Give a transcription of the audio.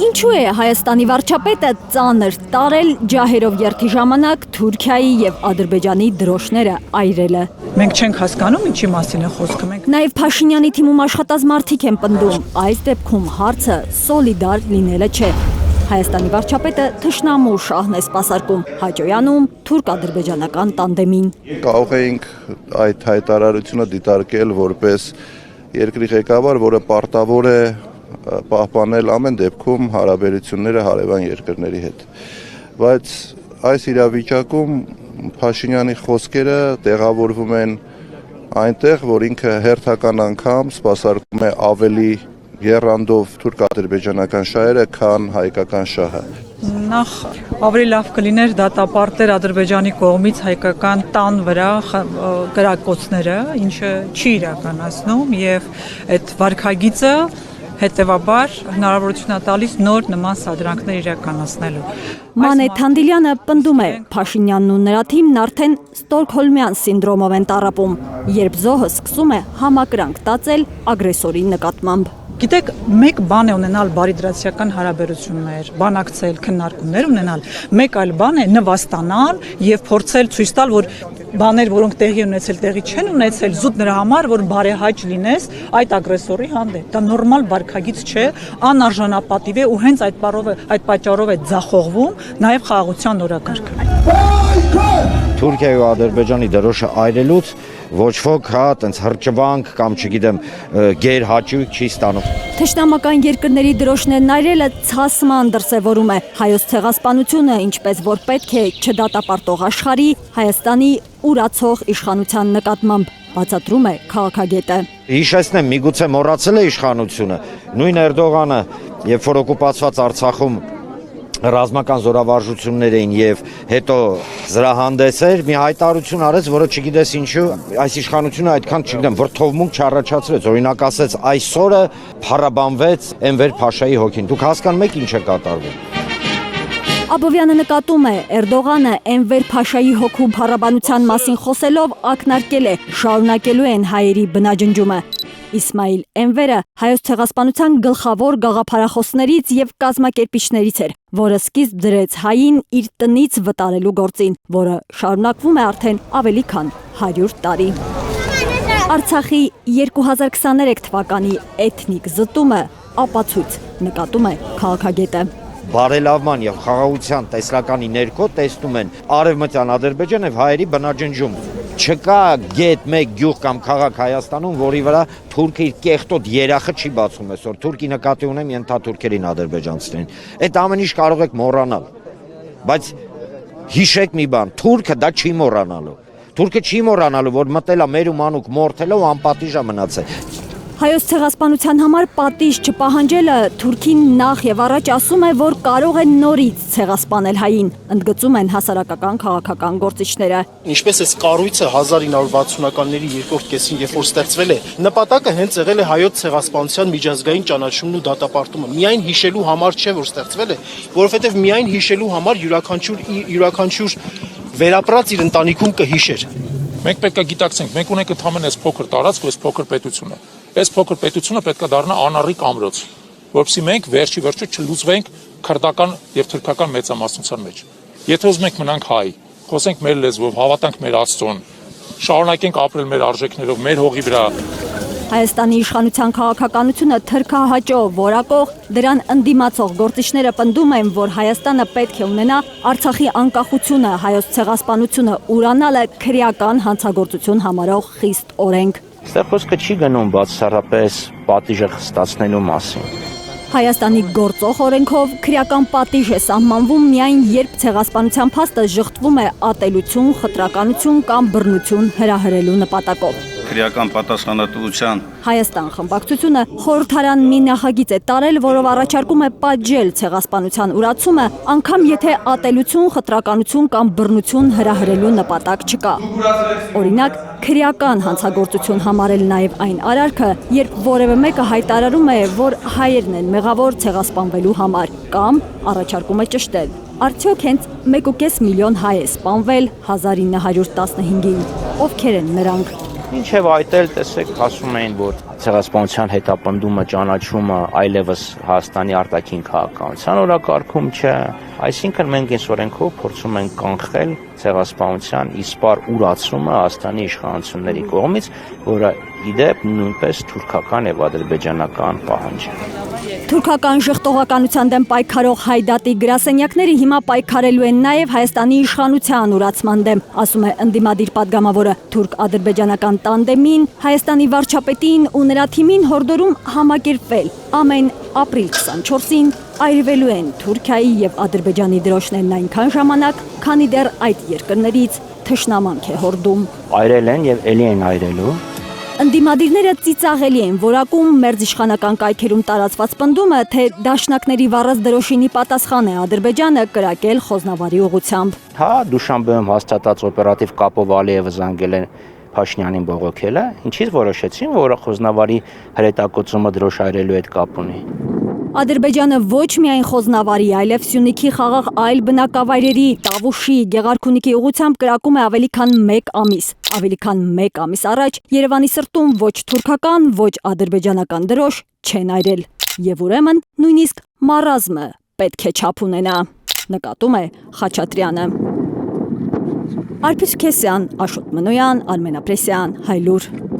Ինչու է Հայաստանի վարչապետը ծանր տարել ջահերով երթի ժամանակ Թուրքիայի եւ Ադրբեջանի դրոշները այրելը։ Մենք չենք հասկանում ինչի մասին է խոսքը։ Նաեւ Փաշինյանի թիմում աշխատած մարդիկ են պնդում, այս դեպքում հարցը սոլիդար լինելը չէ։ Հայաստանի վարչապետը թշնամու շահն է սպասարկում Հաճոյանում թուրք-ադրբեջանական տանդեմին։ Կարող էինք այդ հայտարարությունը դիտարկել որպես երկրի ղեկավար, որը պարտավոր է պահպանել ամեն դեպքում հարաբերությունները հարևան երկրների հետ։ Բայց այս իրավիճակում Փաշինյանի խոսքերը տեղավորվում են այնտեղ, որ ինքը հերթական անգամ սպասարկում է ավելի եռանդով թուրք-ադրբեջանական շահերը, քան հայկական շահը։ Նախ ավելի լավ կլիներ դատապարտել Ադրբեջանի կողմից հայկական տան վրա գրակոծները, ինչը չի իրականացնում եւ այդ վարքագիծը հետևաբար հնարավորություն է տալիս նոր նման սադրանքներ իրականացնելու։ Մանե Թանդիլյանը պնդում է, Փաշինյանն ու նրա թիմն արդեն Ստոկհոլմյան սինդրոմով են տառապում, երբ զոհը սկսում է համակրանք տածել ագրեսորի նկատմամբ։ Գիտեք, մեկ բան է ունենալ բարիդրացիական հարաբերություններ, բանակցել, քննարկումներ ունենալ, մեկ այլ բան է նվաստանալ եւ փորձել ցույց տալ, որ բաներ, որոնք տեղի ունեցել, տեղի չեն ունեցել, զուտ նրա համար, որ բարեհաճ լինես այդ ագրեսորի հանդեպ։ Դա նորմալ վարքագիծ չէ, անարժանապատիվ է ու հենց այդ պատճառով է ձախողվում նաեւ խաղաղության օրակարգը։ Թուրքիայի ու Ադրբեջանի դրոշը այրելուց ոչ ոք տենց հրճվանք կամ չգիտեմ գերհաճույք չի ստանում։ Թշնամական երկրների դրոշներն այրելը ցասման դրսևորում է հայոց ցեղասպանությունը, ինչպես որ պետք է չդատապարտող աշխարհի Հայաստանի ուրացող իշխանության նկատմամբ, բացատրում է քաղաքագետը։ Հիշեցնեմ, միգուցե մոռացել է իշխանությունը, նույն Էրդողանը, երբ որ օկուպացված Արցախում ռազմական զորավարժություններ էին եւ հետո զրահանդես էր, մի հայտարարություն արեց, որը չգիտես ինչու այս իշխանությունը այդքան չգիտեմ վրթովմունք չառաջացրեց, օրինակ ասեց այսօրը փառաբանվեց Էնվեր Փաշայի հոգին։ Դուք հասկանում եք ինչ է կատարվում։ Աբովյանը նկատում է, Էրդողանը Էնվեր Փաշայի հոգու փառաբանության մասին խոսելով ակնարկել է, շարունակելու են հայերի բնաջնջումը։ Իսմայիլ Էնվերը հայոց ցեղասպանության գլխավոր գաղափարախոսներից եւ կազմակերպիչներից էր, որը սկիզբ դրեց հային իր տնից վտարելու գործին, որը շարունակվում է արդեն ավելի քան 100 տարի։ Արցախի 2023 թվականի էթնիկ զտումը ապացույց, նկատում է քաղաքագետը։ Բարելավման եւ խաղաղության տեսլականի ներքո տեսնում են Արևմտյան Ադրբեջան եւ հայերի բնաջնջում։ Չկա գետ մեկ գյուղ կամ քաղաք Հայաստանում, որի վրա թուրքը իր կեղտոտ երախը չի բացում այսօր։ Թուրքի նկատի ունեմ ենթաթուրքերին ադրբեջանցիներին։ Այդ ամեն ինչ կարող եք մոռանալ։ Բայց հիշեք մի բան, թուրքը դա չի մոռանալու։ Թուրքը չի մոռանալու, որ մտել է մեր ու մանուկ մորթել ու անպատիժ է մնացել։ Հայոց ցեղասպանության համար պատիժ չպահանջելը Թուրքին նախ եւ առաջ ասում է, որ կարող է նորից ցեղասպանել հային, ընդգծում են հասարակական քաղաքական գործիչները։ Ինչպես այս կառույցը 1960-ականների երկրորդ կեսին, երբ որ ստեղծվել է, նպատակը հենց եղել է հայոց ցեղասպանության միջազգային ճանաչումն ու դատապարտումը։ Միայն հիշելու համար չէ, որ ստեղծվել է, որովհետեւ միայն հիշելու համար յուրաքանչյուր վերապրած իր ընտանիքում կհիշեր։ Մենք պետք է գիտակցենք, մենք ունենք ընդհանրապես այս փոքր տարածք, այս փոքր պետությունը։ Այս փոքր պետությունը պետք է դառնա անառիկ ամրոց, որովհետեւ մենք վերջի վերջը չլուծվենք քրդական եւ թուրքական մեծամասնության մեջ։ Եթե ուզում ենք մնանք հայ, խոսենք մեր լեզվով, հավատանք մեր Աստծուն, շարունակենք ապրել մեր արժեքներով, մեր հողի վրա։ Հայաստանի իշխանության քաղաքականությունը թրքահաճո որակող, դրան ընդդիմացող գործիչները պնդում են, որ Հայաստանը պետք է ունենա Արցախի անկախությունը, հայոց ցեղասպանությունը ուրանալը քրեական հանցագործություն համարող խիստ օրենք։ Այստեղ խոսքը չի գնում բացառապես պատիժը խստացնելու մասին։ Հայաստանի գործող օրենքով քրեական պատիժ է սահմանվում միայն երբ ցեղասպանության փաստը ժխտվում է ատելություն, խտրականություն կամ բռնություն հրահրելու նպատակով։ Քրեական պատասխանատվության Հայաստան խմբակցությունը խորհրդարան մի նախագիծ է տարել, որով առաջարկում է պատժել ցեղասպանության ուրացումը, անգամ եթե ատելություն, խտրականություն կամ բռնություն հրահրելու նպատակ չկա։ Օրինակ, քրեական հանցագործություն համարել նաև այն արարքը, երբ որևէ մեկը հայտարարում է, որ հայերն են մեղավոր ցեղասպանվելու համար, կամ առաջարկում է ճշտել։ Արդյոք հենց 1.5 միլիոն հայ է սպանվել 1915-ին։ Ովքեր են նրանք։ Ինչև այդել տեսեք, ասում էին, որ ցեղասպանության հետապնդումը, ճանաչումը այլևս Հայաստանի արտաքին քաղաքականության օրակարգում չէ, այսինքն մենք այս օրենքով փորձում ենք կանխել ցեղասպանության իսպառ ուրացումը Հայաստանի իշխանությունների կողմից, որը իդեպ նույնպես թուրքական եւ ադրբեջանական պահանջ է։ Թուրքական ժխտողականության դեմ պայքարող հայդատի գրասենյակները հիմա պայքարելու են նաև Հայաստանի իշխանության ուրացման դեմ, ասում է ընդդիմադիր падգամավորը։ Թուրք-ադրբեջանական տանդեմին, Հայաստանի վարչապետին ու նրա թիմին հորդորում համակերպվել։ Ամեն ապրիլ 24-ին այրվելու են Թուրքիայի եւ Ադրբեջանի դրոշներն այնքան ժամանակ, քանի դեռ այդ երկրներից թշնամանք է հորդում։ Այրել են եւ ելի են այրելու։ Ընդդիմադիրները ծիծաղելի են որակում մերձիշխանական կայքերում տարածված պնդումը, թե դաշնակների վառած դրոշինի պատասխան է Ադրբեջանը կրակել Խոզնավարի ուղղությամբ։ Հա, Դուշանբեում հաստատած օպերատիվ կապով Ալիևը զանգել է Փաշինյանին բողոքելը, ինչից որոշեցին, որ Խոզնավարի հրետակոծումը դրոշ այրելու հետ կապ ունի։ Ադրբեջանը ոչ միայն Խոզնավարի, այլև Սյունիքի խաղաղ այլ բնակավայրերի, Տավուշի, Գեղարքունիքի ուղղությամբ կրակում է ավելի քան 1 ամիս։ Ավելի քան 1 ամիս առաջ Երևանի սրտում ոչ թուրքական, ոչ ադրբեջանական դրոշ չեն այրել։ Եվ ուրեմն նույնիսկ մարազմը պետք է չափ ունենա, նկատում է Խաչատրյանը։ Արփիս Քեսյան, Աշոտ Մնոյան, Արմեն Ապրեսյան, Հայլուր։